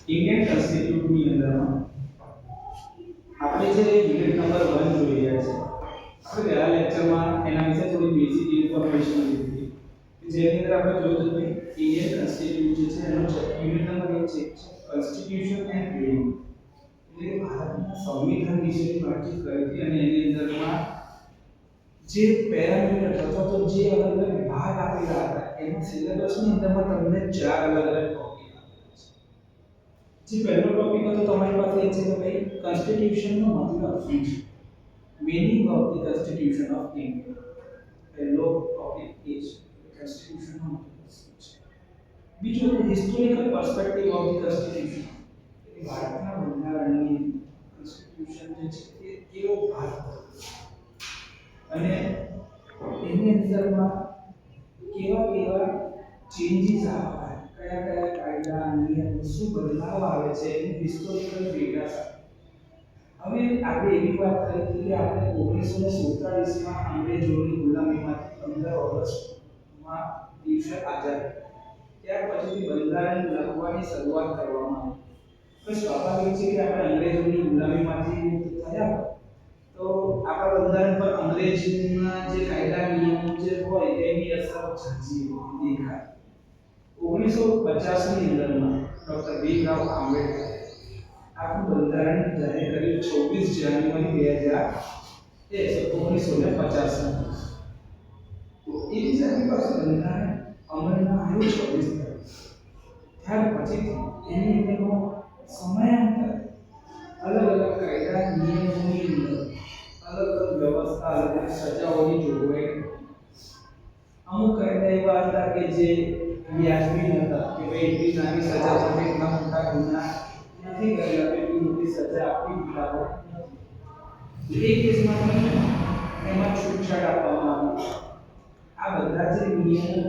Indian કોન્સ્ટિટ્યુશનની અંદરમાં આપણે જે યુનિટ નંબર 1 જોઈ રહ્યા છે. આપણે ગયા લેક્ચરમાં એના વિશે થોડી બેઝિક ઇન્ફોર્મેશન લીધી હતી જેની અંદર આપણે જોયું હતું કે ઇન્ડિયન કોન્સ્ટિટ્યુશન છે એનો યુનિટ નંબર 1 છે કોન્સ્ટિટ્યુશન એન્ડ ફ્રેમ. એટલે ભારતના સંવિધાન વિશેની વાતચીત કરી હતી અને એની અંદરમાં જે પેરામીટર અથવા તો જે અલગ અલગ વિભાગ આપેલા હતા એના સિલેબસની અંદરમાં તમને 4 અલગ અલગ ટોપિક આપેલા છે. જે પહેલો ટોપિક હતો તમારી પાસે એ છે કે ભાઈ કોન્સ્ટિટ્યુશનનો મતલબ શું છે, meaning of the constitution of India. પહેલો ટોપિક એ છે કોન્સ્ટિટ્યુશનનો મતલબ શું છે. બીજો historical perspective of the constitution, એટલે ભારતના બંધારણની કોન્સ્ટિટ્યુશન જે છે એ કેવો ભાગ અને એની અંદરમાં કેવા કેવા ચેન્જીસ આવે, કયા કયા કાયદા નિયમ શું બદલાવ આવે છે એની હિસ્ટોરિકલ ડેટા સાથે. હવે આપણે એવી વાત કરી કે આપણે 1947માં અંગ્રેજોની ગુલામીમાંથી 15 ઓગસ્ટમાં દિવસે આઝાદ, ત્યાર પછીથી બંધારણ લખવાની શરૂઆત કરવામાં આવી. તો સ્વાભાવિક છે કે આપણે અંગ્રેજોની ગુલામીમાંથી મુક્ત થયા તો આપણા બંધારણ પર અંગ્રેજીના જે કાયદા નિયમો જે હોય એની અસર ઝાંઝી દેખાય. 1950ની અંદરમાં ડોક્ટર ભીમરાવ આંબેડકર આપણું બંધારણ જાહેર કર્યું 26 જાન્યુઆરી 1950. તો એ જે આપણી પાસે બંધારણ અમલમાં આવ્યું 26 ત્યાર પછી એની અંદરનો સમયાંતર અલગ અલગ કાયદા નિયમોની અંદર અલગ અલગ વ્યવસ્થા, અલગ અલગ સજાઓની જોગવાઈ. અમુક કાયદા એવા હતા કે જે વ્યાજબી નહોતા કે ભાઈ એટલી નાની સજા માટે એટલા મોટા ગુના નથી કર્યા, એટલી મોટી સજા આપવી બરાબર નથી. એ કેસમાં તમને એમાં છૂટછાટ આપવામાં આવી. આ બધા જે નિયમો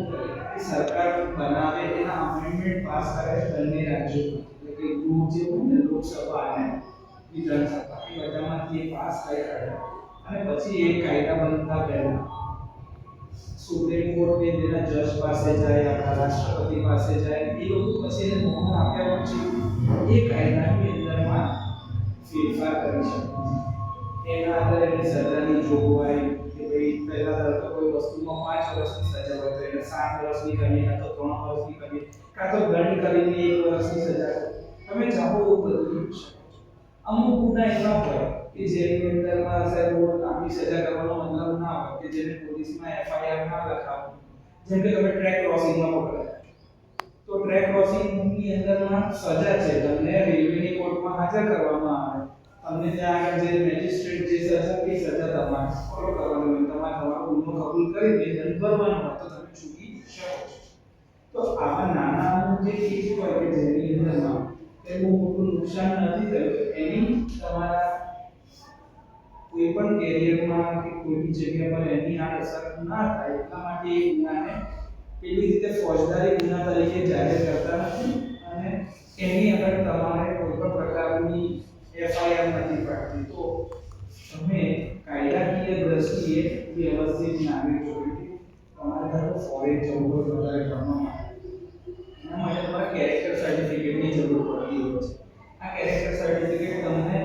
એ સરકાર બનાવે એના અમેન્ડમેન્ટ પાસ કરે બંને રાજ્યો, એટલે કે ગૃહ જે હોય લોકસભા અને વિધાનસભા એ બધામાંથી પાસ થાય અને પછી એ કાયદા બનતા પહેલા સુપ્રીમ કોર્ટ ને તેના જજ પાસે જાય, આપણા રાષ્ટ્રપતિ પાસે જાય, એ લોકો પછી એને મોહર આપ્યા પછી એ કાયદાની અંદરમાં ફેરફાર કરી શકે છે. એના આધારે એની સજાની જોગવાઈ કે ભાઈ પહેલા ધારો કે કોઈ વસ્તુમાં 5 વર્ષની સજા હોય તો એને 7 વર્ષની કરીએ, કાં તો 3 વર્ષની કરીએ, કાં તો દંડ કરીને 1 વર્ષની સજા તમે ચાહો એવું બદલી શકો છો. અમુક ગુના એવા હોય કે જેની અંદરમાં સાહેબ બહુ લાંબી સજા કરવાનો મતલબ ના હોય કે જેને પોલીસમાં એફઆઈઆર ના લખાવો. જેમ કે તમે ટ્રેક ક્રોસિંગમાં પકડાયા તો ટ્રેક ક્રોસિંગની અંદરમાં સજા છે, તમને રેલવેની કોર્ટમાં હાજર કરવામાં આવે, તમને ત્યાં આગળ જે મેજિસ્ટ્રેટ જે સજા કે સજા તમારે ફોલો કરવાની હોય, તમારે તમારો ગુનો કબૂલ કરી દે, દંડ ભરવાનો હોય તો તમે છૂટી શકો છો. તો આવા નાના જે કેસ હોય કે જેની અંદરમાં એવું મોટું નુકસાન નથી થયું, એની તમારા કોઈ પણ કેરિયરમાં કે કોઈ બી જગ્યા પર એની આડઅસર ના થાય એટલા માટે એ ગુનાને પેલી રીતે ફોજદારી ગુના તરીકે જાહેર કરતા નથી અને એની આગળ તમારે કોઈ પણ પ્રકારની એફઆઈઆર નથી પડતી. તો તમે કાયદાકીય દ્રષ્ટિએ વ્યવસ્થિત નાગરિક છો. તમારે ધારો ફોરેન જવું હોય વધારે ભણવા માટે, એના માટે તમારે કેરેક્ટર સર્ટિફિકેટની જરૂર પડતી હોય છે. આ કેરેક્ટર સર્ટિફિકેટ તમને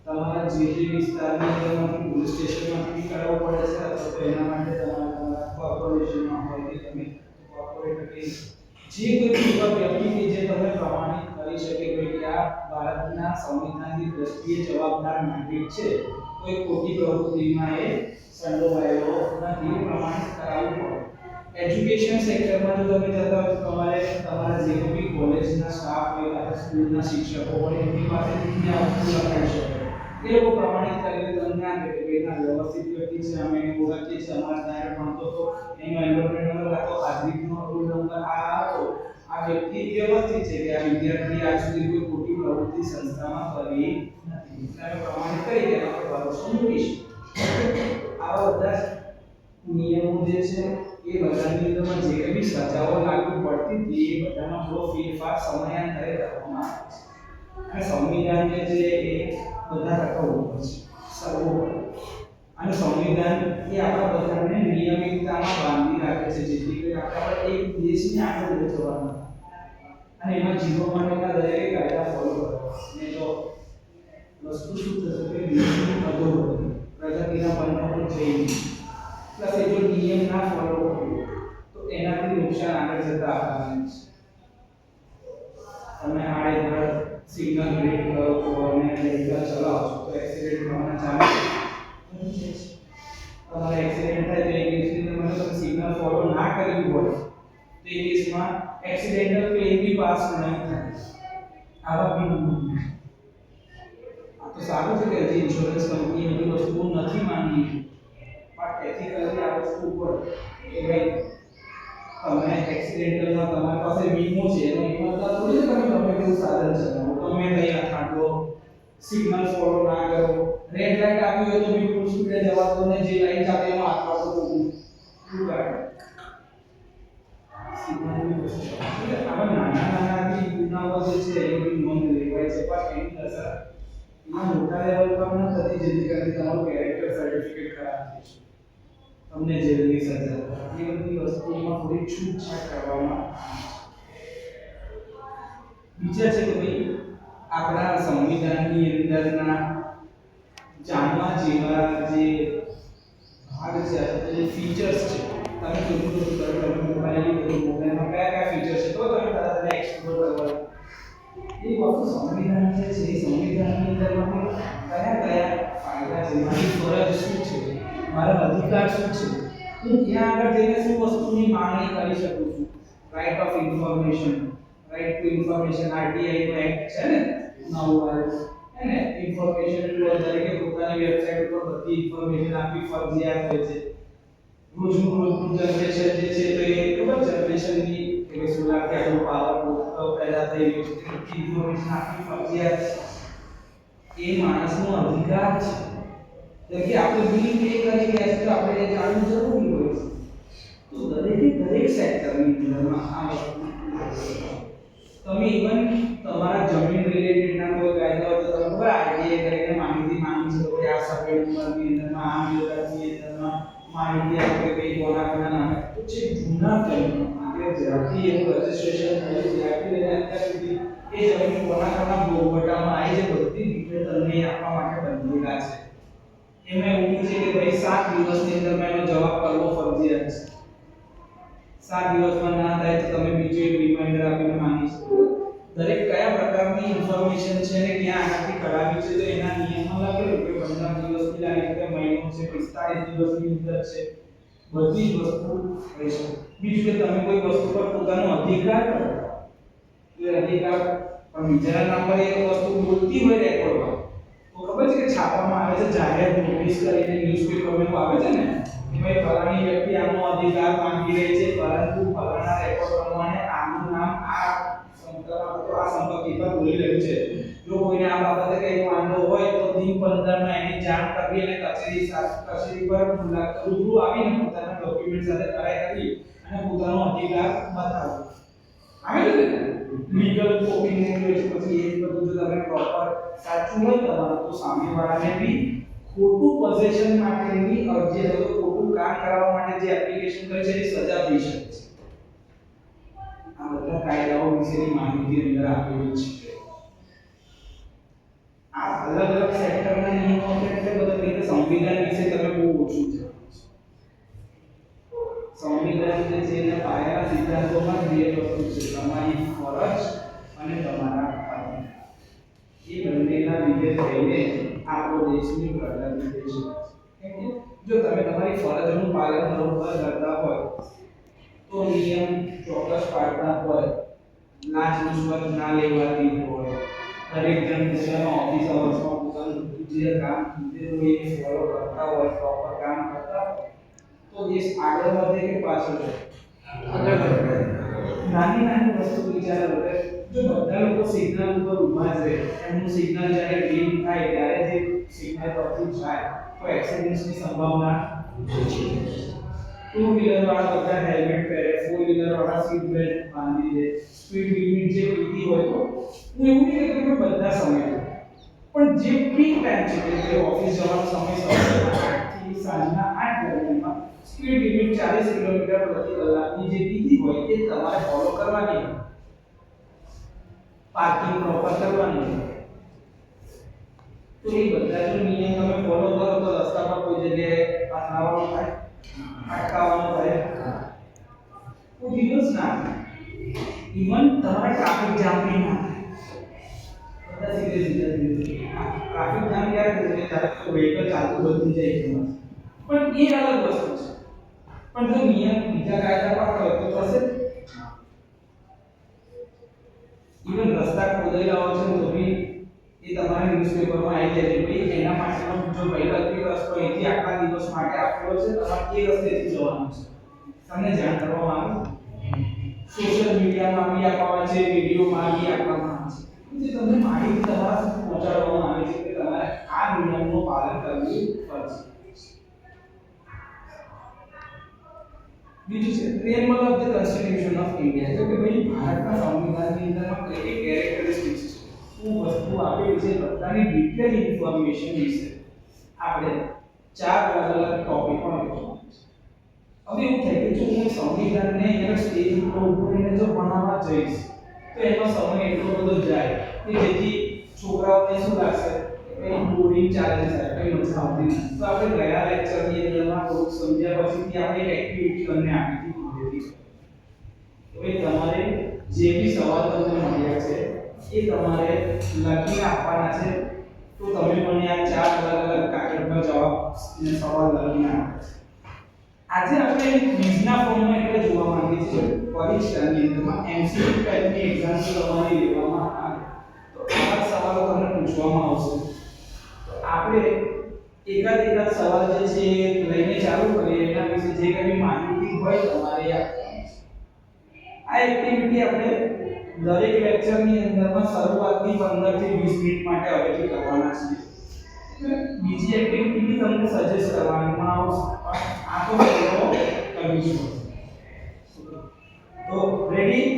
તમારા જે વિસ્તારની અંદરમાંથી પોલીસ સ્ટેશનમાંથી કરાવવું પડે છે અથવા તો એના માટે તમારા કોર્પોરેશનમાં હોય કે તમે કોર્પોરેટર કે જે કોઈ એવા વ્યક્તિ કે જે તમે પ્રમાણિત કરી શકે કે આ ભારતના સંવિધાનની દ્રષ્ટિએ જવાબદાર નાગરિક છે, કોઈ ખોટી પ્રવૃત્તિમાં એ સંડોવાયેલો નથી, પ્રમાણિત કરાવવું પડે. એજ્યુકેશન સેક્ટરમાં જો તમે જતા હોય તો તમારે તમારા જે બી કોલેજના સ્ટાફ હોય અથવા સ્કૂલના શિક્ષકો હોય એમની પાસેથી ત્યાં લખાઈ શકે. એ લોકો પ્રમાણિત કરીને તમને આપે કે ભાઈ વ્યવસ્થિત વ્યક્તિ છે, અમે ઓળખીએ છીએ, અમારા ત્યારે ભણતો તો એનો એન્રોલમેન્ટ નંબર હતો, હાજરીનો રોલ નંબર આ હતો, આ વ્યક્તિ વ્યવસ્થિત છે કે આ વિદ્યાર્થી આજ સુધી કોઈ ખોટી પ્રવૃત્તિ સંસ્થામાં કરી નથી, એટલે પ્રમાણિત કરી કે આપણે ભરોસો મૂકીશું. આવા બધા નિયમો જે છે એ બધાની અંદરમાં જે કંઈ સજાઓ લાગુ પડતી હતી એ બધામાં થોડો ફેરફાર સમયાંતરે કરવામાં આવે છે. અને સંવિધાન જે છે એ બધા કરતા ઉપર છે, સર્વોપરી. અને સંવિધાન એ આપણા બધાને નિયમિતતામાં બાંધી રાખે છે, જેથી કરી આપણે એક દેશને આગળ લઈ જવાના અને એમાં જીવવા માટેના દરેક કાયદા ના ફોલો કરો તો એનાથી નુકસાન આગળ જતા આવવાનું છે. તમે આડેધડ સિગ્નલ બ્રેક કરો છો અને વ્હીકલ ચલાવો છો તો એક્સિડન્ટ થવાના ચાન્સ છે. તમારે એક્સિડન્ટ થાય તો એ કેસમાં તમે સિગ્નલ ફોલો ના કર્યું હોય તો એ કેસમાં એક્સિડેન્ટલ ક્લેમ બી પાસ નહીં થાય. આવા બી આ તો સારું છે કે હજી ઇન્સ્યોરન્સ કંપની એ બધી વસ્તુઓ નથી માંગી, પણ એથિકલી આ વસ્તુ ઉપર કે ભાઈ તમે એક્સિડેન્ટલમાં તમારી પાસે વીમો છે એનો વીમો થોડી તમે ગમે તેવું સાધન ચલાવો, તમે નહીં અથાડો, સિગ્નલ ફોલો ના કરો, રેડ લાઈટ આપી હોય તો બી ફૂલ સ્પીડે જવા દો ને જે લાઈટ આપે એમાં હાથ વાળો તો શું કરે સિગ્નલની વસ્તુ. આવા નાના બી ગુનાઓ જે છે એ બી નોંધ લેવાય છે, પણ એની અસર એમાં મોટા લેવલ પર ન થતી જેથી કરીને તમારું કેરેક્ટર સર્ટિફિકેટ ખરાબ થઈ છે, તમને જેલની સજા એ બધી વસ્તુઓમાં થોડી છૂટછાટ કરવામાં બીજા છે કે ભાઈ આપણા સંવિધાનની અંદરના જાણવા જેવા જે ભાગ છે અથવા જે ફીચર્સ છે તમે જોયું તો તમે મોબાઈલમાં કયા ફીચર્સ છે તો તમે તરત એક્સપ્લોર કરવા એ વસ્તુ સંવિધાન જે છે એ સંવિધાનની અંદરમાં કયા ફાયદા છે, મારી ફરજ શું છે, મારા અધિકાર શું છે, હું ત્યાં આગળ જઈને શું વસ્તુની માંગણી કરી શકું છું. Right of information, right to information RTI નો એક્ટ છે ને નવો આવ્યો એને ઇન્ફોર્મેશન લો તરીકે પોતાની વેબસાઇટ ઉપર બધી ઇન્ફોર્મેશન આપવી ફરજિયાત હોય છે. રોજનું જનરેશન જે છે તો એ ખબર જનરેશનની કે સોલાર કે આપણો પાવર પેદા થઈ ગયો છે ઇન્ફોર્મેશન આપવી ફરજિયાત એ માણસનો અધિકાર છે. જેમ કે આપણે બિલ પે કરી રહ્યા છીએ તો આપણે એ જાણવું જરૂરી હોય છે. તો દરેક સેક્ટરની અંદરમાં આ વસ્તુ તમે ઇવન તમારા જમીન રિલેટેડના કોઈ કાયદા હોય તો તમે ખબર આરટીઆઈ કરીને માહિતી માંગી શકો કે આ સર્વે નંબરની અંદરમાં આ વિભાગની અંદરમાં માહિતી આપે કે કોના કોના નામે તો જે જૂના જમીનમાં કે જ્યાંથી એનું રજિસ્ટ્રેશન થયું ત્યાંથી લઈને અત્યાર સુધી એ જમીન કોના કોના ભોગવટામાં આવી છે બધી ડિટેલ તમને આપવા માટે બંધેલા છે. એમાં એવું છે કે ભાઈ 7 દિવસની અંદરમાં એનો જવાબ કરવો ફરજિયાત છે. 7 દિવસમાં ના થાય તો તમે બીજો એક રિમાઇન્ડર આપીને માંગી શકો. દરેક કયા પ્રકારની ઇન્ફોર્મેશન છે ને ક્યાં આનાથી કરાવી છે તો એના નિયમમાં લખેલું કે 15 દિવસની લાગે કે મહિનો છે 45 દિવસની અંદર છે બધી જ વસ્તુ રહેશે. બીજું કે તમે કોઈ વસ્તુ પર પોતાનો અધિકાર કરો એ અધિકાર પણ બીજાના નામ પર એ વસ્તુ બોલતી હોય રેકોર્ડમાં તો ખબર છે કે છાપવામાં આવે છે જાહેર નોટિસ કરીને ન્યૂઝપેપરમાં આવે છે ને કે ભાઈ ફલાણી વ્યક્તિ આનો અધિકાર માંગી રહી છે પરંતુ ફલાણા રેકોર્ડ પ્રમાણે આનું નામ આ સંપત્તિ પર બોલી રહ્યું છે. જો કોઈને આ બાબતે કંઈ વાંધો હોય તો દિન 15 માં એની જાણ કરવી અને કચેરી પર રૂબરૂ આવીને પોતાના ડોક્યુમેન્ટ સાથે કરાઈ કરી અને પોતાનો અધિકાર બતાવો. આવે છે ને લીગલ ઓપિનિયન હોય છે પછી એ બધું જો તમે પ્રોપર સાચું હોય તમારું તો સામેવાળાને બી ખોટું પોઝેશન માટેની અરજી અથવા તો ખોટું કામ કરાવવા માટે જે એપ્લિકેશન કરે છે એની સજા થઈ શકે છે. આ બધા કાયદાઓ વિશેની માહિતી અંદર આપેલી છે. આ અલગ અલગ સેક્ટરના નિયમો એટલે બધા રીતે સંવિધાન વિશે તમે બહુ ઓછું જાણો છો. સંવિધાન જે છે એના પાયાના સિદ્ધાંતોમાં બે વસ્તુ છે તમારી ફરજ અને તમારા અધિકાર. એ બંનેના લીધે થઈને આપણો દેશની પ્રગતિ થઈ શકે છે. જો તમે તમારી ફરજનું પાલન બરોબર કરતા હોય તો નિયમ ચોક્કસ પાડતા હોય, લાંચ રૂશ્વત ના લેવાતી હોય, દરેક જણ પોતાના ઓફિસ અવર્સમાં પોતાનું જે કામ કીધેલું હોય એ ફોલો કરતા હોય, પ્રોપર કામ કરતા હોય તો દેશ આગળ વધે કે પાછળ જાય? આગળ વધે. નાની વસ્તુ વિચારો કે જો બધા લોકો સિગ્નલ ઉપર ઊભા જ રહે, એમનું સિગ્નલ જ્યારે ગ્રીન થાય ત્યારે જે સિગ્નલ પરથી જાય તો એક્સિડન્ટની સંભાવના ઓછી છે. ટુ વ્હીલર વાળા બધા હેલ્મેટ પહેરે, ફોર વ્હીલર વાળા સીટ બેલ્ટ બાંધી દે, સ્પીડ લિમિટ જે પીધી હોય તો હું એવું નહીં કહેતો કે બધા સમય પણ જે પીક ટાઈમ છે કે ઓફિસ જવાનો સમય સવારે 8 થી સાંજના 8 દરમિયાનમાં સ્પીડ લિમિટ 40 કિલોમીટર પ્રતિ કલાકની જે પીધી હોય એ તમારે ફોલો કરવાની હોય. પાર્કિંગ પ્રોપર કરવાની હોય. તો એ બધા જો નિયમ તમે ફોલો કરો તો રસ્તા પર કોઈ જગ્યાએ અથડામણ થાય અટકાવવાનો પ્રયત્ન કોઈ દિવસ ના થાય. ઇવન તમારે ટ્રાફિક જામ બી ના થાય. બધા સીધે સીધા ટ્રાફિક જામ ક્યારે થશે જ્યારે વેહિકલ ચાલતું બંધ થઈ જાય છે. પણ એ અલગ વસ્તુ છે. પણ જો નિયમ બીજા કાયદા પર હોય તો થશે. ઇવન રસ્તા ખોદાયેલા હોય છે તો બી એ તમારે ન્યૂઝપેપરમાં આવી જાય છે ભાઈ એના માટેનો જો વૈકલ્પિક રસ્તો અહીંથી આટલા દિવસ માટે આપેલો છે તમારે એ રસ્તેથી જવાનું છે. તમને જાણ કરવામાં આવે સોશિયલ મીડિયામાં બી આપવામાં છે, વિડીયોમાં બી આપવામાં આવે છે. જે તમને માહિતી તમારા સુધી પહોંચાડવામાં આવે છે કે તમારે આ નિયમનું પાલન કરવું પડશે. બીજું છે preamble of the constitution of India એટલે કે ભાઈ ભારતના સંવિધાનની અંદરમાં કઈ કઈ કેરેક્ટરિસ્ટિક્સ છે, શું વસ્તુ આપેલી છે, બધાની ડિટેલ ઇન્ફોર્મેશન વિશે આપણે 4 અલગ અલગ ટોપિક પર જોવાનું છે. હવે એવું થાય કે જો હું સંવિધાનને એને સ્ટેજ ઉપર ઉભો રહીને જો ભણાવવા જઈશ તો એનો સમય એટલો બધો જાય કે જેથી છોકરાઓને શું લાગશે કે બોરિંગ ચાલે છે, કઈ મજા આવતી નથી. તો આપણે ગયા લેક્ચરની અંદરમાં થોડુંક સમજ્યા પછીથી આપણે એક એક્ટિવિટી તમને આપી હતી. હવે તમારે જે બી સવાલ તમને મળ્યા છે એ તમારે લખીને આપવાના છે. તો તમે મને આ 4 અલગ અલગ કાગળ પર જવાબ અને સવાલ લખીને આપો. આજે આપણે ક્વિઝના ફોર્મમાં એટલે જોવા માંગીએ છીએ પરીક્ષાની અંદરમાં એમસીક્યુ ટાઈપની એક્ઝામ તમારી લેવામાં આવે તો આવા સવાલો તમને પૂછવામાં આવશે. તો આપણે એકાદ સવાલ જે છે લઈને ચાલુ કરીએ એના વિશે જે કંઈ માહિતી હોય તમારે આપવાની છે. આ એક્ટિવિટી આપણે દરેક લેક્ચરની અંદરમાં શરૂઆતની 15 થી 20 મિનિટ માટે હવેથી કરવાના છીએ. બીજી એક્ટિવિટી બી તમને સજેસ્ટ કરવામાં આવશે. આ તો પહેલો કરીશું. તો રેડી?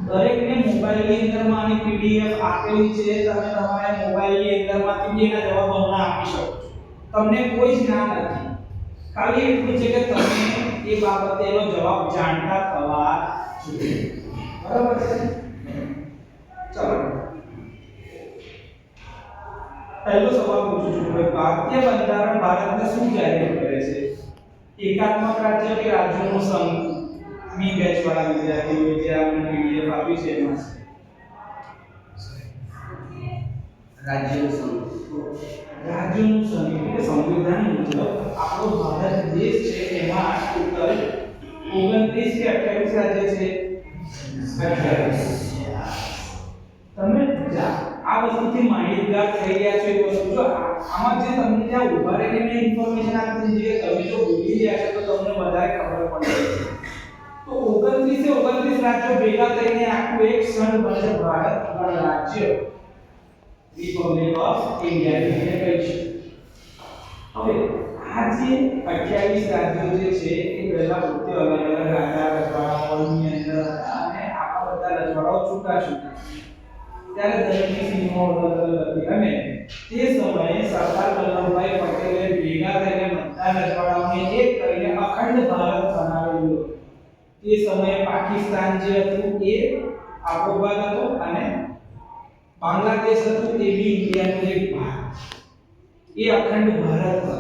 દરેકને મોબાઈલની અંદરમાં આની પીડીએફ આપેલી છે. તમે તમારા મોબાઈલની અંદરમાંથી બી એના જવાબ હમણાં આપી શકો છો. તમને કોઈ જ ના નથી. ખાલી એટલું છે કે તમે એ બાબતે એનો જવાબ જાણતા થવા જોઈએ. બરાબર છે? ચલો પહેલો સવાલ પૂછું છું કે ભારતીય બંધારણ ભારતને શું જાહેર કરે છે? એકાત્મક રાજ્ય કે રાજ્યોનો સંઘ? બી બેચ વાળા વિદ્યાર્થીઓ જે આપણે પીડીએફ આપી છે એમાં રાજ્યોનો સંઘ. રાજ્યોનો સંઘ એટલે સંવિધાન મુજબ આપણો ભારત દેશ છે એમાં ટોટલ 29 કે 28 રાજ્ય છે. 28. તમે આ વસ્તુથી માહિતગાર થઈ ગયા છો. એ વસ્તુ જો આમાં જે તમને ત્યાં ઉભા રહીને મેં ઇન્ફોર્મેશન આપી દીધી કે તમે જો ભૂલી ગયા છો તો તમને વધારે ખબર પડે. તો 29 રાજ્યો ભેગા થઈને આખું એક સંઘ બને છે ભારત રાજ્ય રિપબ્લિક ઓફ ઇન્ડિયા એટલે કહીશું. હવે આ જે 28 રાજ્યો જે છે એ પહેલા પોતે અલગ અલગ રાજા રજવાડાઓની અંદર હતા અને આ બધા રજવાડાઓ છૂટા છૂટા ત્યારે દરેકની સીમો અલગ અલગ હતી અને તે સમયે સરદાર વલ્લભભાઈ પટેલે ભેગા થઈને બધા રજવાડાઓને એક કરીને અખંડ ભારત બનાવેલું. તે સમયે પાકિસ્તાન જે હતું એ આપણો ભાગ હતો અને બાંગ્લાદેશ હતું એ બી ઇન્ડિયાનો એક ભાગ. એ અખંડ ભારત હતો.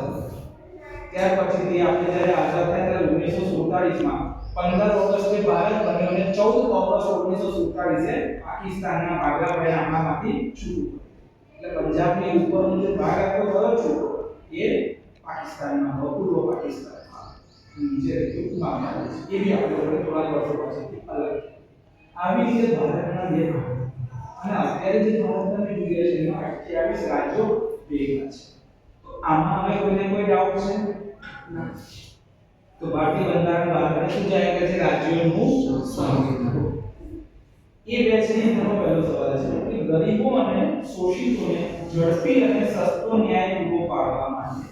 ત્યાર પછીથી આપણે જ્યારે આઝાદ થયા ત્યારે 1947માં 15 ઓગસ્ટે ભારત બન્યો અને 14 ઓગસ્ટ 1947 પાકિસ્તાનના ભાગલા આપણામાંથી છૂટું. એટલે પંજાબની ઉપરનો જે ભાગ આખો થયો છૂટો એ પાકિસ્તાનમાં હતો, પૂર્વ પાકિસ્તાનમાં. નીચે રહ્યું બાંગ્લાદેશ. એ બી આપણે થોડા વર્ષો પછીથી અલગ. આવી રીતે ભારતના બે ભાગ અને અત્યારે જે ભારતના બે જોઈએ છે એમાં 28 રાજ્યો ભેગા છે. તો આમાં હવે કોઈને કોઈ ડાઉટ છે? ના. તો ભારતીય બંધારણ ભારતને શું જાહેર કરે છે? રાજ્યોનું સંવિધાન. એ બેચની અંદરનો પહેલો સવાલ છે કે ગરીબો અને શોષિતોને ઝડપી અને સસ્તો ન્યાય પૂરો પાડવા માટે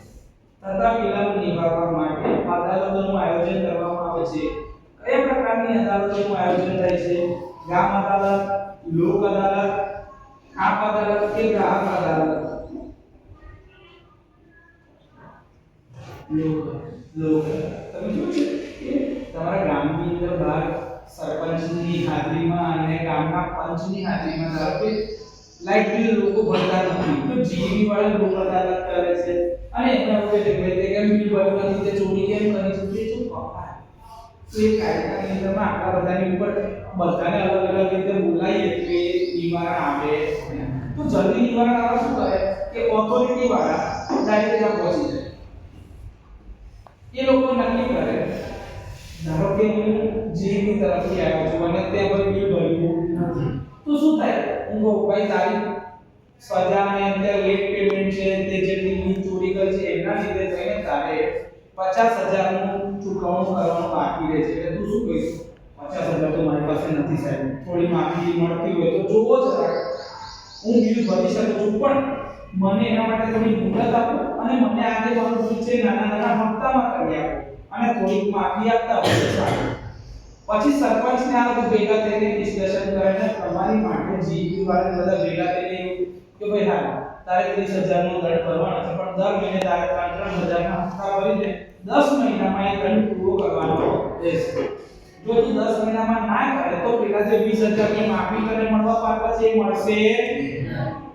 તથા વિલંબ નિવારવા માટે અદાલતોનું આયોજન કરવામાં આવે છે. કયા પ્રકારની અદાલતોનું આયોજન થાય છે? ગ્રામ અદાલત, લોક અદાલત, આપ અદાલત કે ગ્રાહક અદાલત? લોક તમે જોયું છે કે તમારા ગામની અંદર બહાર સરપંચની હાજરીમાં અને ગામના પંચની હાજરીમાં ધારો કે લાઇટ બિલ લોકો ભરતા નથી તો જીબી વાળા લોકો અદાલત કરે છે અને એમના ઉપર જે ભાઈ તે કેમ બિલ ભર્યું નથી તે ચોરી કેમ કરી છે તે શું કપાય તો એ કાયદાની અંદરમાં આટલા બધાની ઉપર બધાને અલગ અલગ રીતે બોલાવીએ તો એ નિવારણ આવે તો જલ્દી નિવારણ આવે શું કરે કે ઓથોરિટી વાળા ડાયરેક્ટ ત્યાં પહોંચી જાય એ લોકો નક્કી કરે ધારો કે હું જીબી તરફથી આવ્યો છું અને ત્યાં પર બિલ ભર્યું નથી તો શું થાય હું કહું ભાઈ તારી સજા અને અંદર લેટ પેમેન્ટ છે તે જેટલી બિલ ચોરી કરી છે એના લીધે થઈને તારે 50,000 નું ચૂકવણું કરવાનું બાકી રહે છે એટલે તું શું કહીશ 50,000 તો મારી પાસે નથી સાહેબ થોડી માફી મળતી હોય તો જોવો જરા હું બિલ ભરી શકું છું પણ મને એના માટે થોડી મુદત આપો અને મને આજે મારું બિલ છે નાના હપ્તામાં કરી આપો અને થોડીક માફી આપતા હોય તો સારું પછી સરપંચને આ લોકો ભેગા થઈને ડિસ્કશન કરીને તમારી માટે જીબી વાળા બધા ભેગા થઈને કે ભાઈ હા તારે 30,000 નો દંડ ભરવાનો છે પણ દર મહિને તારે 3,000 ના હપ્તા ભરીને 10 મહિનામાં એ દંડ પૂરો કરવાનો રહેશે જો તું 10 મહિનામાં ના કરે તો પેલા જે 20,000 ની માફી તને મળવા પાત્ર છે એ મળશે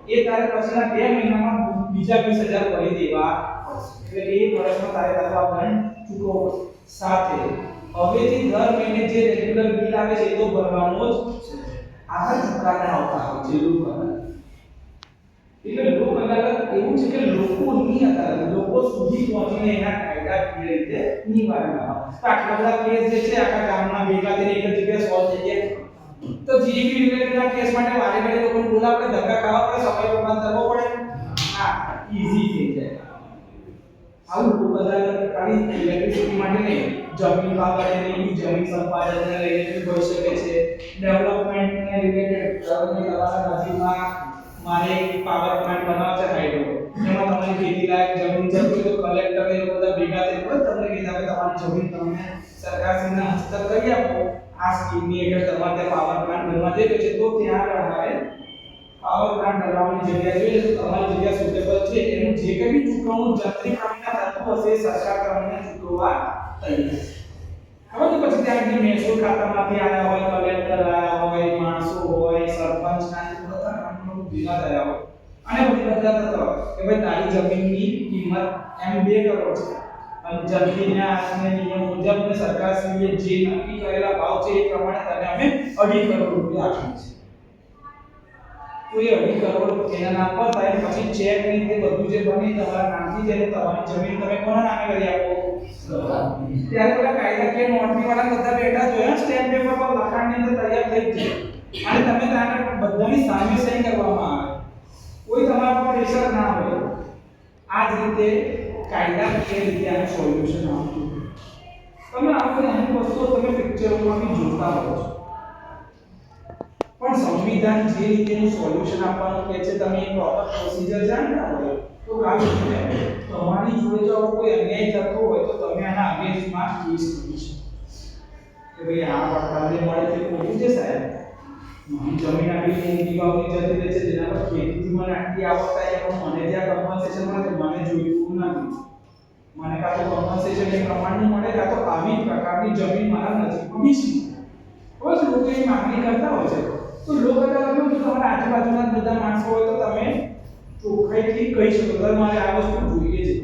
એ તારે પછીના 2 મહિનામાં બીજા 20,000 ભરી દેવા પડશે એટલે એ વર્ષમાં તારે તારો દંડ ચૂકવવો સાથે હવેથી દર મહિને જે રેગ્યુલર બિલ આવે છે એ તો ભરવાનો જ છે આવા ચુકાદા આવતા હોય છે લોકો એટલે લોક અદાલત એવું છે કે લોકોની અદાલત લોકો સુધી પહોંચીને એના કાયદાકીય રીતે નિવારણ લાવવા તો આટલા બધા કેસ જે છે આખા ગામના ભેગા થઈને એક જ જગ્યાએ સોલ્વ થઈ જાય તો જીબી રિલેટેડના કેસ માટે વારે ઘડી લોકોને બોલાવવા પડે ધક્કા ખાવા પડે સમય બરબાદ કરવો પડે હા ઈઝી થઈ જાય આવું લોક અદાલત ખાલી ઇલેક્ટ્રિસિટી માટે નહીં જમીન બાબતે ની જમીન સંપાદનને રિલેટેડ હોઈ શકે છે ડેવલપમેન્ટને રિલેટેડ તમારા નજીકમાં મારે એક પાવર પ્લાન્ટ બનાવવો છે હાઇડ્રો જેમાં તમારી ખેતી લાયક જમીન છે તો કલેક્ટર એ લોકો બધા ભેગા થઈને તમને કીધા કે તમારી જમીન તમને સરકારશ્રીના હસ્તક કરી આપો આ સ્કીમની હેઠળ તમારે પાવર પ્લાન્ટ બનવા જેવો છે તો ત્યાં તમારે પાવર પ્લાન્ટ બનાવવાની જગ્યા જોઈએ તો તમારી જગ્યા સુટેબલ છે એનું જે કંઈ બી ચૂકવણું જંત્રી પ્રક્રિયા થતું હશે સરકાર તમને ચૂકવવા તૈયાર હવે તો પછી ત્યાં જે મહેસૂલ ખાતામાંથી આવ્યા હોય કલેક્ટર આવ્યા હોય માણસો હોય સરપંચ ના બધા કામનો ભેગા થયા હોય અને બધી બધા થતા હોય કે ભાઈ તારી જમીનની કિંમત એમ 2 કરોડ છે અને જમીનના આસને નિયમ મુજબ સરકારશ્રીએ જે નક્કી કરેલા ભાવ છે એ પ્રમાણે તને અમે 2.5 કરોડ રૂપિયા આપીએ છીએ તો એ 2.5 કરોડ એના નામ પર થાય પછી ચેક ની તે બધું જે બની તમારા નામથી છે તમારી જમીન તમે કોના નામે કરી આપો ત્યારે પેલા કાયદાકીય નોટરી વાળા બધા બેઠા જોયા સ્ટેમ્પ પેપર પર લખાણની અંદર તૈયાર થઈ જાય અને તમે ત્યાં બધાની સામે સહી કરવામાં આવે કોઈ તમારા પર પ્રેશર ના હોય આ જ રીતે કાયદાકીય રીતે આનું સોલ્યુશન આવતું તમે આ બધી અમુક વસ્તુઓ તમે પિક્ચરોમાં બી જોતા હો છો પણ સંવિધાન જે રીતેનું સોલ્યુશન આપવાનું કહે છે તમે એક પ્રોપર પ્રોસિજર જાણતા હોય તો કામ છે તમારી જોડે જો કોઈ અન્યાય થતો હોય તો તમે આના અગેન્સ્ટમાં કેસ કરી શકો કે ભાઈ આ વળતરને મળે છે ખોટું છે સાહેબ મારી જમીન આટલી મોટી વાવની જતી રહે છે જેના પર ખેતીથી મને આટલી આવક થાય પણ મને જ્યાં કમ્પન્સેશન મળે મને જોઈતું નથી મને કાં તો કમ્પન્સેશન એ પ્રમાણનું મળે કાં તો આવી પ્રકારની જમીન મારા નજીકમાં બીજી હોય તો લોકો એની માંગણી કરતા હોય છે તો લોક અદાલતમાં જો તમારા આજુબાજુના બધા માણસો હોય તો તમે ચોખ્ખાઈથી કહી શકો કે મારે આ વસ્તુ જોઈએ છે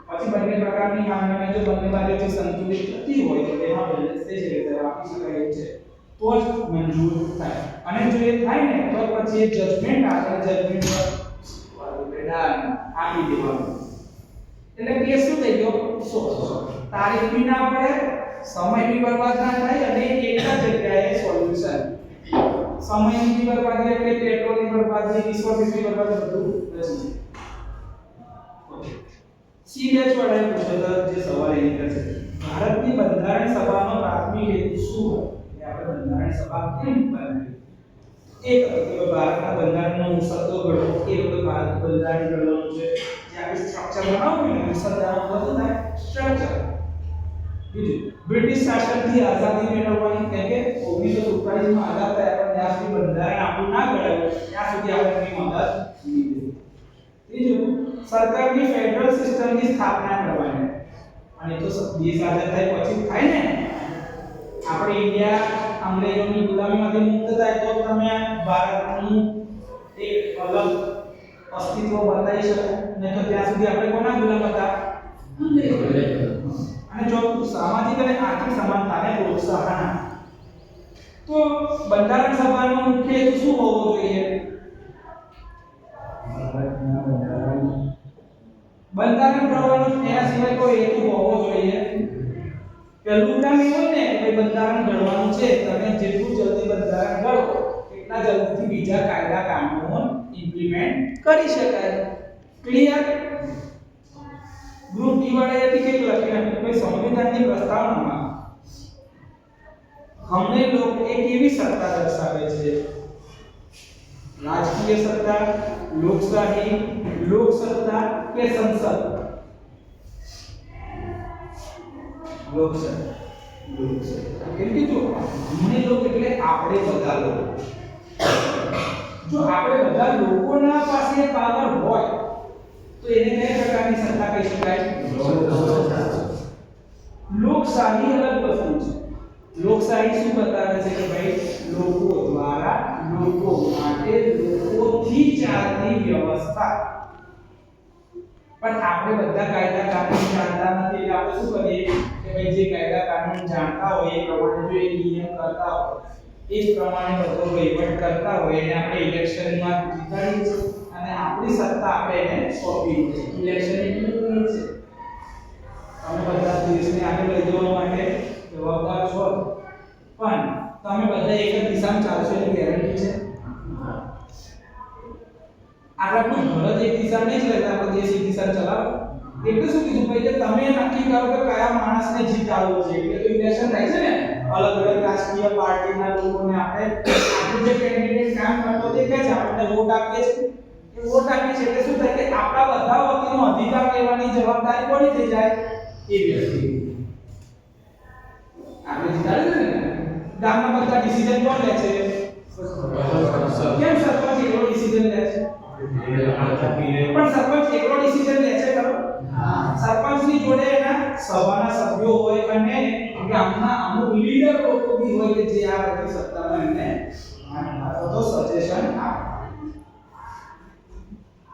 પછી બંને પ્રકારની માંગણીઓ જો બંને બાજુથી સંતુલિત થતી હોય તો તેમાં બેલેન્સ થઈ શકે તો આપી શકાય એવું છે તો જ મંજૂર થાય અને જો એ થાય ને તો પછી એ જજમેન્ટ આપણે જજમેન્ટ પર આપી દેવાનું એટલે કેસ શું થઈ ગયો તારીખ બી ના પડે સમય બી બરબાદ ના થાય અને એક જ જગ્યાએ સોલ્યુશન સમયની બી બરબાદી એટલે પેટ્રોલની બરબાદી રિસોર્સિસની બરબાદી બધું બચી જાય સીધા ચોડાઈ પૂછેલો જે સવાલ એ કરશે ભારતની બંધારણ સભાનો પ્રાથમિક હેતુ શું હોય આપણે બંધારણ સભા કેમ બનાવી એક કે ભારતના બંધારણનો મુસદ્દો ઘડવો એ વખતે ભારત બંધારણ ઘડવાનું છે જે આપણે સ્ટ્રક્ચર બનાવવું ને મુસદ્દાનો બધું થાય સ્ટ્રક્ચર બીજું બ્રિટિશ શાસનથી આઝાદી મેળવવાની કે 1947 માં આઝાદ થયા પણ જ્યાં સુધી બંધારણ આપણું ના ઘડાયું ત્યાં સુધી આપણે એની મદદ લીધી ત્રીજું સરકારની ફેડરલ સિસ્ટમની સ્થાપના કરવાની અને તો દેશ આઝાદ થાય પછી થાય ને આપણે ઇન્ડિયા અંગ્રેજોની ગુલામીમાંથી મુક્ત થાય તો તમે ભારતનું એક અલગ અસ્તિત્વ બતાવી શકો. નહીં તો ત્યાં સુધી આપણે કોના ગુલામ હતા? અંગ્રેજો. અને જો સામાજિક અને આર્થિક સમાનતાને પ્રોત્સાહન તો બંધારણ સભાનો મુખ્ય હેતુ શું હોવો જોઈએ? બંધારણ ઘડવાનું, એના સિવાય કોઈ હેતુ હોવો જોઈએ? પહેલું કામ એ હોય ને કે બંધારણ ઘડવાનું છે, તમે જેટલું જલ્દી બંધારણ ઘડો એટલા જલ્દીથી બીજા કાયદા કાનૂન ઇમ્પ્લિમેન્ટ કરી શકાય. ક્લિયર? ગ્રુપ ડી વાળાએ ટિકિટ લખી નાખી કે સંવિધાનની પ્રસ્તાવનામાં हमने लोग एक एवी सत्ता दर्शावे છે, राजकीय सत्ता, लोकशाही, लोक सत्ता के संसद? लोकशाही. કેમ કે જો हमने लोग એટલે આપણે બધા લોકો, જો આપણે બધા લોકોના પાસે પાવર હોય તો એને કઈ પ્રકારની સત્તા કહી શકાય? લોકશાહી અલગ વસ્તુ છે. લોકશાહી શું બતાવે છે કે ભાઈ લોકો દ્વારા, લોકો માટે, લોકોથી ચાલતી વ્યવસ્થા. પણ આપણે બધા કાયદા કાનૂન જાણતા નથી એટલે આપણે શું કરીએ કે ભાઈ જે કાયદા કાનૂન જાણતા હોય એ પ્રમાણે જો એ નિયમ કરતા હોય એ પ્રમાણે બધો વહીવટ કરતા હોય એને આપણે ઇલેક્શનમાં જીતાડીએ છીએ અને આપણી સત્તા આપણે એને સોંપી છે. ઇલેક્શન એટલે શું છે? તમે બધા દેશને આગળ લઈ જવા માટે જવાબદાર છો, પણ તમે બધા એક જ દિશામાં ચાલશો એની ગેરંટી છે? આપણા કોઈ ઘર જ એક દિશામાં નહીં ચલાવતા, આપણે દેશ એક દિશામાં ચલાવો. એટલે શું કીધું ભાઈ કે તમે નક્કી કરો કે કયા માણસને જીતાડવો છે. એટલે તો ઇલેક્શન થાય છે ને, અલગ અલગ રાજકીય પાર્ટીના લોકોને આપણે આપણું જે કેન્ડિડેટ કામ કરતો દેખાય છે આપણે વોટ આપીએ છીએ. એ વોટ આપીએ છીએ એટલે શું થાય કે આપણા બધા વતીનો અધિકાર લેવાની જવાબદારી કોની થઈ જાય? એ વ્યક્તિ. આપણે જીતાડે ને ગામના બધા ડિસિઝન કોણ લે છે? કેમ સરપંચ એકલો ડિસિઝન લે છે? પણ સરપંચ એકલો ડિસિઝન લે છે ખરો? સરપંચની જોડે એના સભાના સભ્યો હોય અને ગામના અમુક લીડર લોકો બી હોય કે જે આ બધી સત્તામાં એમને તો સજેશન આપે.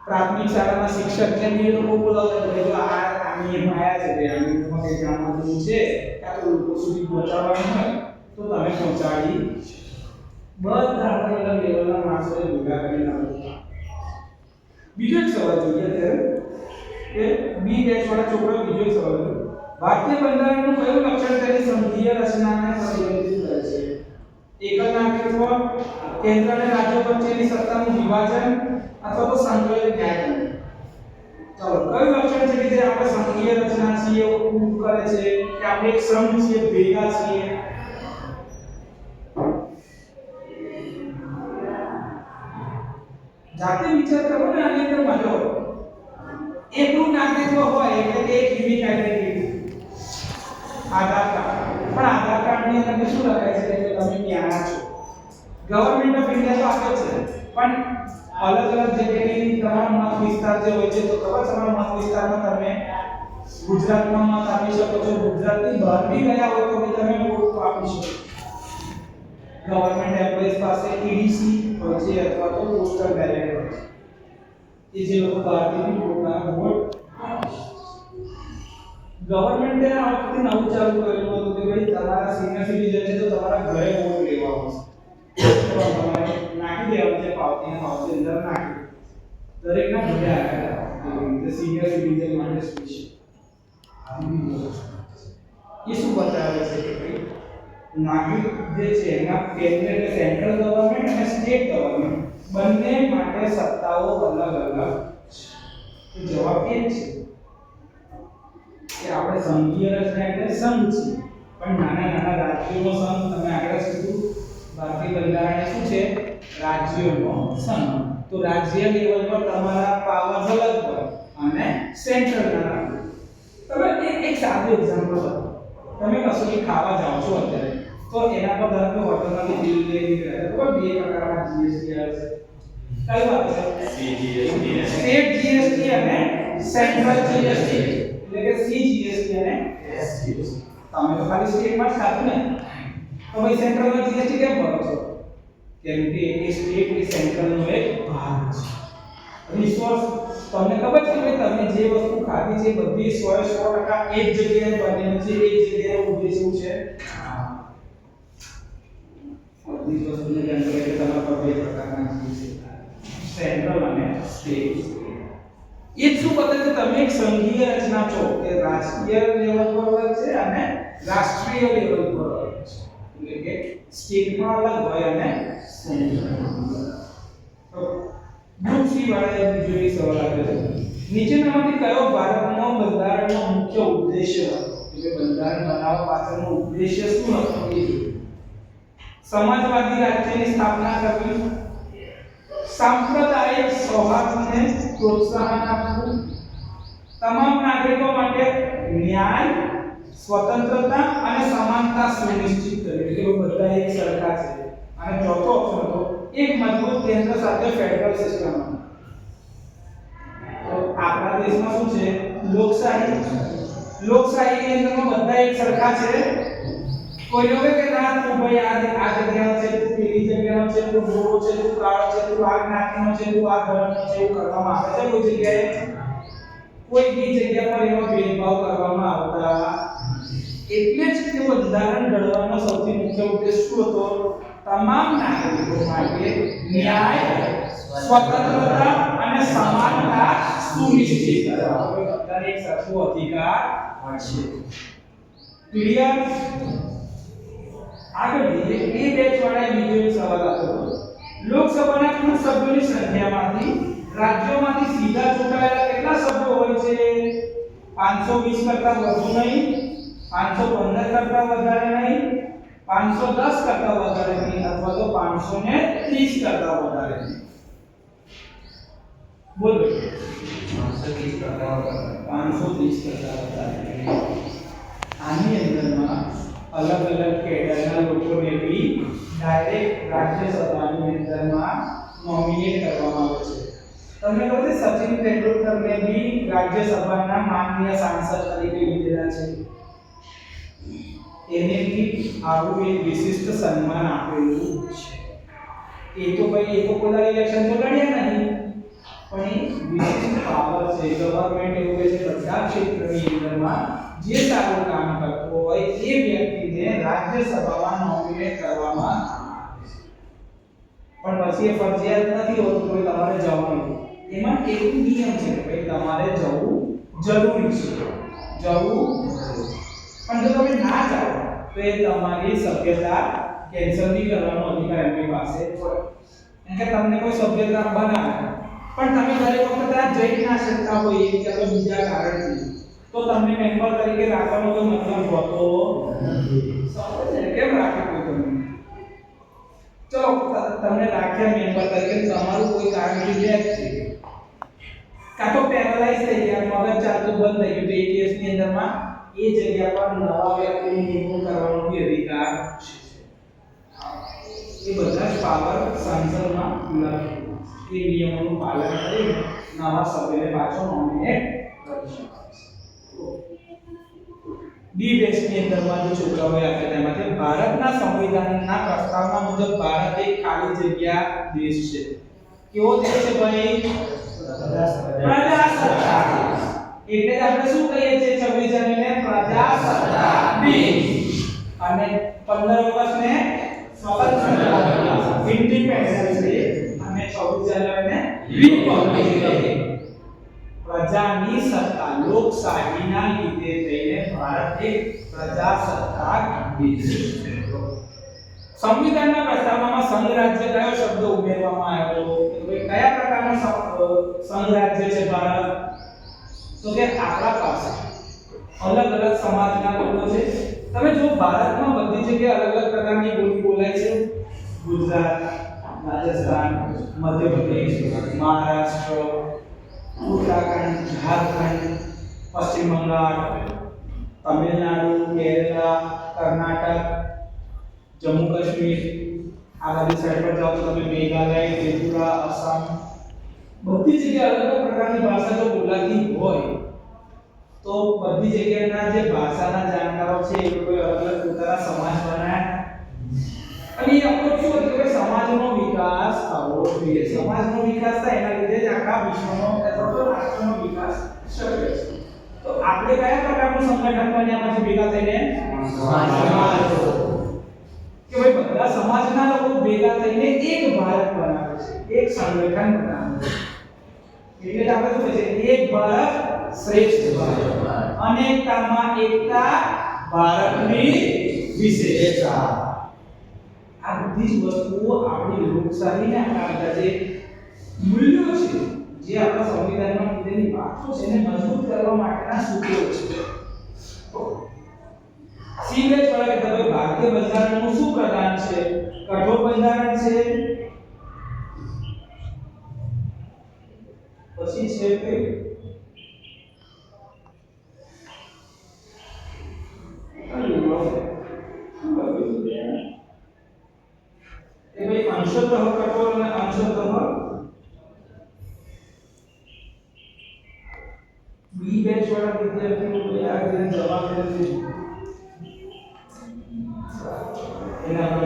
પ્રાથમિક શાળાના શિક્ષકને બી એ લોકો બોલાવે કે જો આ નિયમ આયા છે તે આ નિયમમાં કે જાણવાનું છે કાં તો લોકો સુધી પહોંચાડવાનું હોય તો તમે પહોંચાડી. બધા અલગ અલગ લેવલના માણસોને ભેગા કરીને આપો. બીજો એક સવાલ જોઈએ અત્યારે કે બી બેચ વાળા છોકરા બીજો એક સવાલ છે. ભારતીય બંધારણનું કયું લક્ષણ તેની સંઘીય રચનાને પ્રતિબંધિત કરે છે? એકલ નાગરિકત્વ, કેન્દ્ર અને રાજ્યો વચ્ચેની સત્તાનું વિભાજન અથવા તો સંકલિત ન્યાયતંત્ર? ચાલો, કયું લક્ષણ છે કે જે આપણે સંઘીય રચના છીએ એવું કરે છે કે આપણે એક સંઘ છીએ, ભેગા છીએ? જાતે વિચાર કરો ને આની અંદર મજો. એકલું નાગરિકત્વ હોય એટલે કે એક યુનિક આઈડેન્ટિટી, આધાર કાર્ડ. પણ આધાર કાર્ડની અંદર શું લખાય છે કે તમે ક્યાંના છો? ગવર્નમેન્ટ ઓફ ઇન્ડિયા તો આપે છે, પણ અલગ અલગ જગ્યાની તમારો મત વિસ્તાર જે હોય છે તો ખબર તમારા મત વિસ્તારમાં તમે ગુજરાતમાં મત આપી શકો છો, ગુજરાતની બહાર બી ગયા હોય તો બી તમે વોટ આપી શકો. ગવર્નમેન્ટ એમ્પ્લોઈઝ પાસે ઈડીસી હોય છે અથવા તો પોસ્ટલ બેલેટ હોય છે. એ જે લોકો બહારથી બી પોતાના વોટ ગવર્નમેન્ટે આ વખતે નવું ચાલુ કરેલું હતું કે ભાઈ તમારા સિનિયર સિટીઝન છે તો તમારા ઘરે વોટ લેવા આવશે. તમારે નાખી દેવાનું છે પાવતીને પાવતી અંદર નાખી દરેકના ઘરે આવ્યા સિનિયર સિટીઝન માટે સ્પેશિયલ. એ શું બતાવે છે કે ભાઈ નાગરિક જે છે એના કેન્દ્ર એટલે સેન્ટ્રલ ગવર્નમેન્ટ અને સ્ટેટ ગવર્નમેન્ટ બંને માટે સત્તાઓ અલગ અલગ છે. તો જવાબ એ છે કે આપણે સંઘીય રચના એટલે સંઘ છે, પણ નાના નાના રાજ્યોનો સંઘ. તમે આગળ કીધું ભારતીય બંધારણ શું છે? રાજ્યોનો સંઘ. તો રાજ્ય લેવલ પર તમારા પાવર અલગ હોય અને સેન્ટ્રલના. તમે એક સાદું એક્ઝામ્પલ આપો. તમે કશું ખાવા જાઓ છો અત્યારે તો એના પર ધારો કે હોટલમાંથી બિલ લઈ રહ્યા તો બે પ્રકારના જીએસટી આવે છે. કઈ વાત છે? સ્ટેટ જીએસટી અને સેન્ટ્રલ જીએસટી, એટલે કે સીજીએસટી અને એસજીએસટી. તમે તો ખાલી સ્ટેટમાં જ ખાતું ને, તો ભાઈ સેન્ટ્રલમાં જીએસટી કેમ ભરો છો? કેમ કે એ સ્ટેટ એ સેન્ટ્રલનો એક ભાગ છે. રિસોર્સ તમને ખબર છે કે તમે જે વસ્તુ ખાધી છે બધી 100% એક જગ્યાએ બનેલી છે, એક જગ્યાએ ઉભી છે. બધી વસ્તુને ધ્યાન રાખો કે તમારા પર બે પ્રકારના જીવ છે, સેન્ટ્રલ અને સ્ટેટ. એ શું બતાવે છે તમે એક સંઘીય રચના છો કે રાજકીય લેવલ પર અલગ છે અને રાષ્ટ્રીય લેવલ પર અલગ છે. એટલે કે સ્ટેટમાં અલગ હોય અને સેન્ટ્રલમાં અલગ. ગ્રુપ સી વાળા બીજો એક સવાલ આપ્યો છે. નીચેનામાંથી કયો ભારતનો બંધારણનો મુખ્ય ઉદ્દેશ્ય હતો? એટલે બંધારણ બનાવવા પાછળનો ઉદ્દેશ્ય શું હતો? સમાજવાદી રાજ્યની સ્થાપના કરવી, સાંપ્રદાયિક સૌહાર્દને પ્રોત્સાહન આપવું, તમામ નાગરિકો માટે ન્યાય, સ્વતંત્રતા અને સમાનતા સુનિશ્ચિત કરવી. એટલે બધા એક સરખા છે. અને ચોથો ઓપ્શન હતો એક મજબૂત કેન્દ્ર સાથે ફેડરલ સિસ્ટમ. તો આપણા દેશમાં શું છે? લોકશાહી. લોકશાહીની અંદરમાં બધા એક સરખા છે. કોઈ લોકો કે ના તું ભાઈ આ જગ્યાનો છે, તું પેલી જગ્યાનો છે, તું ગોરો છે, તું કાળો છે, તું આ જ્ઞાતિનો છે, તું આ ધર્મનો છે, એવું કરવામાં આવે છે કોઈ જગ્યાએ? કોઈ બી જગ્યા પર એવો ભેદભાવ કરવામાં આવતા. એટલે જ તે બંધારણ ઘડવાનો સૌથી મુખ્ય ઉદ્દેશ શું હતો? તમામ નાગરિકો માટે ન્યાય, સ્વતંત્રતા અને સમાનતા સુનિશ્ચિત કરવા. બધાને એક સરખો અધિકાર મળશે. ક્લિયર? આગળ જઈએ. એ બેચ વાળા બીજો એક સવાલ આપ્યો હતો. લોકસભાના કુલ સભ્યોની સંખ્યામાંથી રાજ્યોમાંથી સીધા ચૂંટાયેલા કેટલા સભ્યો હોય છે? 520 કરતા વધુ નહીં, 515 કરતા વધારે નહીં, 510 કરતા વધારે નહીં, અથવા તો 530 કરતા વધારે નહીં. બોલો. 530 કરતા વધારે. 530 કરતા વધારે. આની અંદરમાં અલગ અલગ કેડરના લોકોને બી ડાયરેક્ટ રાજ્યસભાની અંદરમાં નોમિનેટ કરવામાં આવે છે. તમને ખબર છે સચિન તેંડુલકરને બી રાજ્યસભાના માનનીય સાંસદ તરીકે લીધેલા છે. એને બી આવું એક વિશિષ્ટ સન્માન આપેલું છે. એ તો ભાઈ એ તો કોઈ ઇલેક્શન તો લડ્યા નહીં, પણ એ વિશિષ્ટ પાવર છે. ગવર્નમેન્ટ એવું કહે છે બધા ક્ષેત્રની અંદરમાં જે સારું કામ કરતો હોય એ વ્યક્તિને રાજ્યસભામાં નોમિનેટ કરવામાં આવે છે. પણ પછી એ ફરજિયાત નથી હોતું કે તમારે જવાનું. એમાં એક નિયમ છે કે ભાઈ તમારે જવું જરૂરી છે. પણ જો તમે ના જાઓ તો એ તમારી સભ્યતા કેન્સલ નહીં કરવાનો અધિકાર એમની પાસે હોય. કારણ કે તમને કોઈ સભ્યતા બનાવે પણ તમે દરેક વખતે આ જઈ ના શકતા હોય કે તો બીજા કારણથી, તો તમને મેમ્બર તરીકે રાખવાનો કોઈ મતલબ હોતો નથી. સમજે કેમ રાખે કોઈ તમને? ચલો તમને રાખ્યા મેમ્બર તરીકે, તમારું કોઈ કારણથી ડેથ થઈ ગઈ, કાં તો પેરાલાઇઝ થઈ ગયા, મગજ ચાલતું બંધ થઈ ગયું, તો એ કેસની અંદરમાં એ જગ્યા પર નવા વ્યક્તિની નિમણૂક કરવાનો બી અધિકાર છે. એ બધા જ પાવર સંસદમાં લખેલું. એ નિયમોનું પાલન કરીને નવા સભ્યને પાછો નોમિનેટ કરી શકાય છે. ડી બેચની અંદરમાં જે છોકરાઓએ આપ્યા તેમાંથી ભારતના સંવિધાનના પ્રસ્તાવના મુજબ ભારત એક ખાલી જગ્યા દેશ છે. કેવો દેશ છે ભાઈ? પ્રજાસત્તાક. એટલે જ આપણે શું કહીએ છીએ 26 જાન્યુઆરીને પ્રજાસત્તાક દિવસ અને 15 ઓગસ્ટને સ્વતંત્રતા દિવસ, ઇન્ડિપેન્ડન્સ ડે, અને 26 જાન્યુઆરીને રિપબ્લિક ડે. પ્રજાની સત્તા, લોકશાહીના લીધે થઈને ભારત એક પ્રજાસત્તાક દેશ છે. સંવિધાનના પ્રસ્તાવનામાં સંઘ રાજ્ય કયો શબ્દ ઉમેરવામાં આવ્યો? તો કયા પ્રકારનો સંઘ રાજ્ય છે ભારત? તો કે આપણા પાસે અલગ અલગ સમાજના લોકો છે. તમે જો ભારતમાં બધી જગ્યાએ અલગ અલગ પ્રકારની બોલી બોલાય છે. ગુજરાત, રાજસ્થાન, મધ્યપ્રદેશ, મહારાષ્ટ્ર, ઉત્તરાખંડ, ઝારખંડ, પશ્ચિમ બંગાળ, તમિલનાડુ, કેરલા, કર્ણાટક, જમ્મુ કાશ્મીર, આ બધી સાઈડ પર જાઓ તો તમે મેઘાલય, ત્રિપુરા, આસામ, બધી જગ્યાએ અલગ અલગ પ્રકારની ભાષા જો બોલાતી હોય તો બધી જગ્યાના જે ભાષાના જાણકારો છે એ લોકોએ અલગ અલગ પોતાના સમાજ બનાવ્યા. અને એ અપ્રોચ શું હતું કે સમાજનો વિકાસ થવો જોઈએ. સમાજનો વિકાસ થાય એના લીધે જ આખા વિશ્વનો અથવા તો રાષ્ટ્રનો વિકાસ શક્ય છે. તો આપણે કયા પ્રકારનું સંગઠન બન્યા પછી ભેગા થઈને સમાજ કે ભાઈ બધા સમાજના લોકો ભેગા થઈને એક ભારત બનાવે છે, એક સંગઠન બનાવે છે. એટલે આપણે શું કહે છે એક ભારત શ્રેષ્ઠ ભારત, અનેકતામાં એકતા ભારતની વિશેષતા. આ બધી જ વસ્તુઓ આપણી લોકશાહીને આપણા જે મૂલ્યો છે, જે આપણા સંવિધાનમાં કીધેલી વાતો છે એને મજબૂત કરવા માટેના સૂત્રો છે. સીવેજ વાળા કે તમે ભારતીય બંધારણનું શું પ્રદાન છે? કઠોર બંધારણ છે, પછી છે કે એ ભાઈ અંશતઃ કઠોર અને અંશતઃ બી બેચ વાળા વિદ્યાર્થીઓ આ રીતે જવાબ આપે એના પર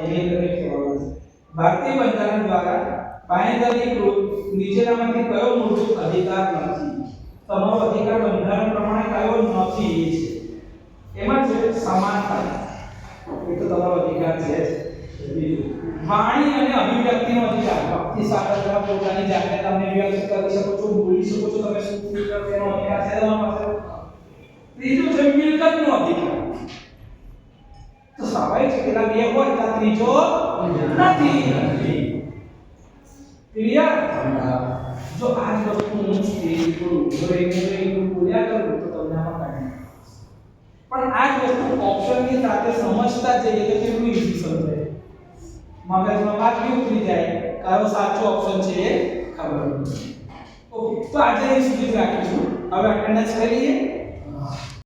એની અંદર એક સવાલ છે. ભારતીય બંધારણ દ્વારા બાંહેધરીકૃત નીચેનામાંથી કયો મૂળભૂત અધિકાર નથી? તમારો અધિકાર બંધારણ પ્રમાણે કયો નથી છે? એમાં છે સમાનતા, એ તો તમારો અધિકાર છે. વાણી અને અભિવ્યક્તિનો અધિકાર, વ્યક્તિ સ્વાતંત્ર્ય, પોતાની જાતને તમે વ્યક્ત કરી શકો છો, બોલી શકો છો, તમે શું ફીલ કરો તેનો અધિકાર છે તમારા પાસે. ત્રીજું છે મિલકતનો અધિકાર. તો સ્વાભાવિક છે કે બે હોય તો ત્રીજો નથી. ક્લિયર? જો આ જ વસ્તુ હું સ્ટેજ પર ઉભો રહીને બોલ્યા કરું તો તમને આમાં કાઢી, પણ આ જ વસ્તુ ઓપ્શનની સાથે સમજતા જઈએ તો કેટલું ઈઝી સમજાય. મગજમાં વાત બી ઉતરી જાય, કયો સાચો ઓપ્શન છે એ ખબર પડે. ઓકે, તો આજે અહીં સુધી જ રાખીશું. હવે અટેન્ડન્સ કરીએ.